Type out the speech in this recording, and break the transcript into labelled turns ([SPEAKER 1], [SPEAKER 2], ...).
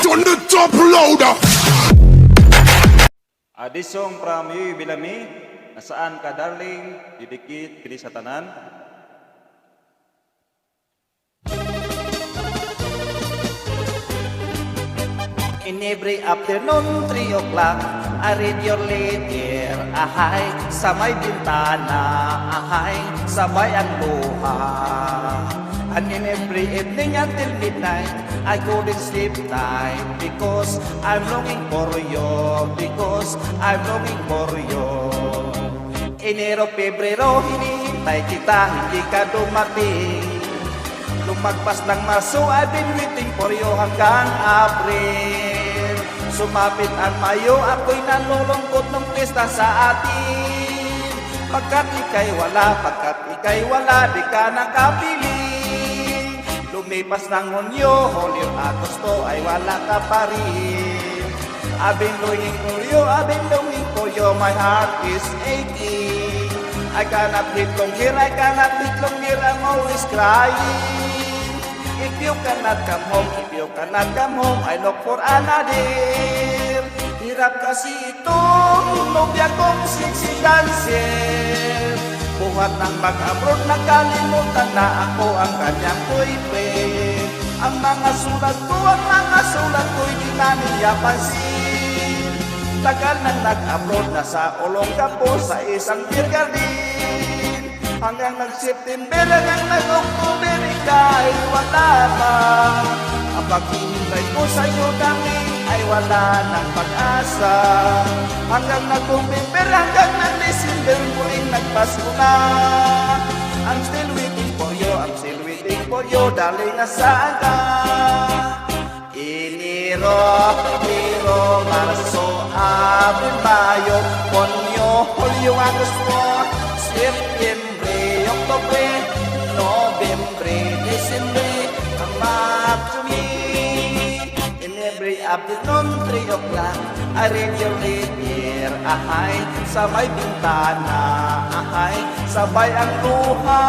[SPEAKER 1] Turn the top louder.
[SPEAKER 2] This song from Yui Bilami, Nasaan Ka Darling, didikit kini sa tanan.
[SPEAKER 3] In every afternoon, 3 o'clock, I read your letter. Ahay, sa may bintana. Ahay, sa may ang luha. And in every evening until midnight, I couldn't sleep tight. Because I'm longing for you. Because I'm longing for you. Enero, Pebrero, hinihintay kita, hindi ka dumating. Lumagpas ng Marso, I've been waiting for you hanggang April. Sumapit ang Mayo, ako'y nalulungkot ng pista sa atin. Pagkat ika'y wala, di ka nakapiling. Lumipas ng Hunyo, Hulyo, Agosto, ay wala ka pa rin. I've been longing for you, my heart is aching. I cannot live long here, I'm always crying. If you cannot come home, I look for another. Hirap kasi itong nobya kong sexy dancer. Buhat ng mag-abroad, nakalimutan na ako ang kanyang boyfriend. Ang mga sulat ko'y di na niya pansin. Tagal nang nag-abroad, nasa Olongapo sa isang beer garden. Hanggang nag-September, hanggang nag-October, ika'y wala pa. Ang paghihintay ko sa'yo dami ay wala ng pag-asa. Hanggang nag-November, hanggang nag-December, muling nagpasko na. I'm still waiting for you, darling, nasaan ka? Enero, Marso, Abril, Mayo, Junio, Julio, Agosto, Septembre, Octobre, Noviembre, Decembre, come back to me. In every afternoon, 3 o'clock, I read your letter. Ahay, sa may bintana. Ahay, sabay ang luha.